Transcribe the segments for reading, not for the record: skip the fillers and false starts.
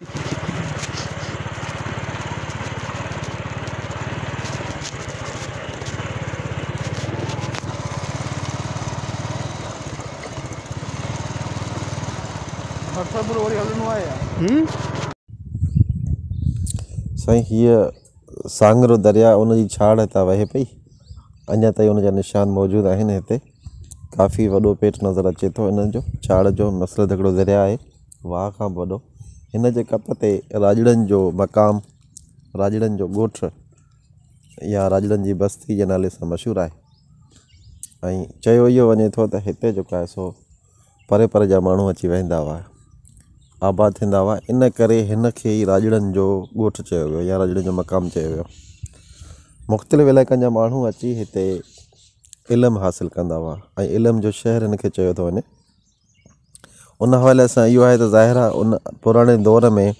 साईं हीअ सांगरो दरिया उनजी छाड़ हितां वहे पई। अञा ताईं उनजा निशान मौजूदु आहिनि। हिते काफ़ी वॾो पेट नज़र अचे थो इन्हनि जो छाड़ जो। मसलत हिकिड़ो दरिया आहे वाह खां बि वॾो। हिन जे कप ते राजड़नि जो मक़ाम, राजड़नि जो ॻोठु या राजड़नि जी बस्ती जे नाले सां मशहूरु आहे। ऐं चयो इहो वञे थो त हिते जेको आहे सो परे परे जा माण्हू अची वेंदा हुआ, आबाद थींदा हुआ। इन करे हिन खे ई राजड़नि जो ॻोठु चयो वियो या राजड़नि जो मक़ाम चयो वियो। मुख़्तलिफ़ इलाइक़नि जा माण्हू अची हिते इल्मु हासिलु कंदा हुआ ऐं इल्म जो शहर हिन खे चयो थो वञे। उन हवाले सां इहो आहे त ज़ाहिर आहे उन पुराणे दौर में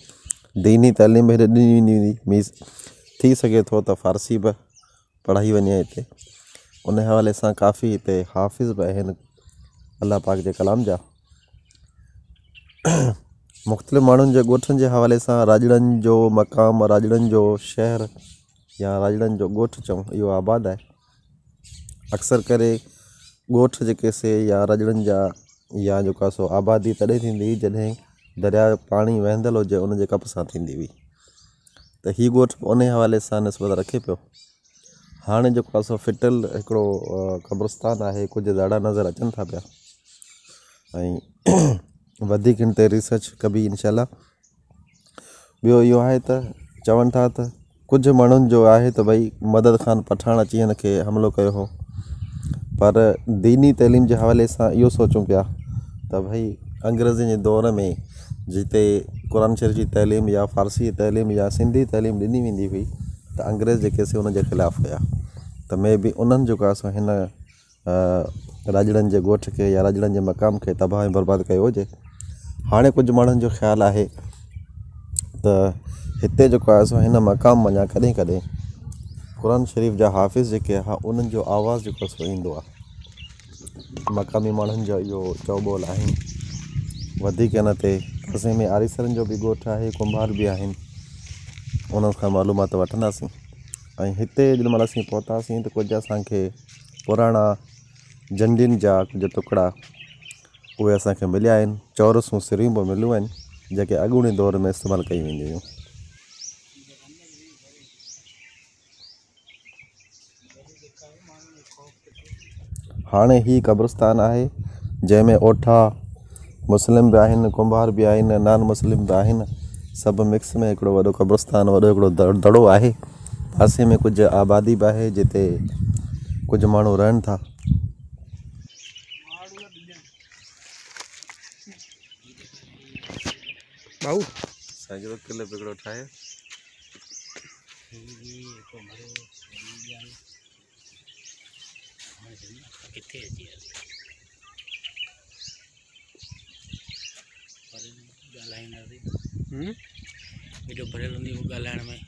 दीनी तइलीम हेॾे ॾिनी वेंदी हुई। मींस थी सघे थो त फ़ारसी बि पढ़ाई वञे हिते। उन हवाले सां काफ़ी हिते हाफ़िज़ बि आहिनि अलाह पाक जे कलाम जा। मुख़्तलिफ़ माण्हुनि जे ॻोठनि जे हवाले सां राजड़नि जो मक़ाम, राजड़नि जो शहर या राजड़नि जो ॻोठु चऊं, इहो आबाद आहे। अक्सर करे ॻोठ जेके से या राजड़नि जा या जेको आहे सो आबादी तॾहिं थींदी हुई जॾहिं दरिया पाणी वहंदल हुजे उन जे कप सां थींदी हुई। त हीअ ॻोठु उन हवाले सां निस्बत रखे पियो। हाणे जेको आहे सो फिटल हिकिड़ो क़ब्रस्तान आहे, कुझु दाड़ा नज़र अचनि था पिया ऐं वधीक हिन ते रिसर्च कबी इनशाला। ॿियो इहो आहे त चवनि था त कुझु माण्हुनि जो आहे त भई मदद ख़ान पठान अची हिन खे हमिलो कयो हो, पर दीनी तइलीम जे हवाले सां इहो सोचूं पिया त भई अंग्रेज़नि जे दौर में जिते क़ुर शरीफ़ जी तइलीम या फ़ारसी तइलीम या सिंधी तइलीम ॾिनी वेंदी हुई त अंग्रेज़ जेके से उन जे ख़िलाफ़ु हुया। त मे बि उन्हनि जेको आहे सो हिन राजड़नि जे ॻोठ खे या राजड़नि जे मक़ाम खे तबाह ऐं बर्बादु कयो हुजे। हाणे कुझु माण्हुनि जो ख़्यालु आहे त हिते जेको आहे सो हिन मक़ाम वञा कॾहिं कॾहिं क़ुर शरीफ़ जा हाफ़िज़ जेके आहे उन्हनि जो आवाज़ु जेको सो ईंदो आहे। मक़ामी माण्हुनि जो इहो चओ ॿोल आहिनि। वधीक हिन ते पासे में आरीसरनि जो बि ॻोठु आहे, कुंभार बि आहिनि। उन्हनि खां मालूमात वठंदासीं। ऐं हिते जेॾीमहिल असीं पहुतासीं त कुझु असांखे पुराणा झंडियुनि जा कुझु टुकड़ा उहे असांखे मिलिया आहिनि। चौरसूं सिरियूं बि मिलियूं आहिनि जेके अॻूणे दौर में इस्तेमालु कयूं वेंदियूं हुयूं। हाणे ही क़ब्रस्तान आहे जंहिंमें ओठा मुस्लिम बि आहिनि, कुंभार बि आहिनि, नान मुस्लिम बि आहिनि। सभु मिक्स में हिकिड़ो वॾो क़ब्रस्तान, वॾो हिकिड़ो दड़ो आहे। पासे में कुझु आबादी बि आहे जिते कुझु माण्हू रहनि था। भाऊ साइकिल किले बिगड़ो ठाहे किथे अची ॻाल्हाईंदासीं। वीडियो भरियल हूंदी ॻाल्हाइण में।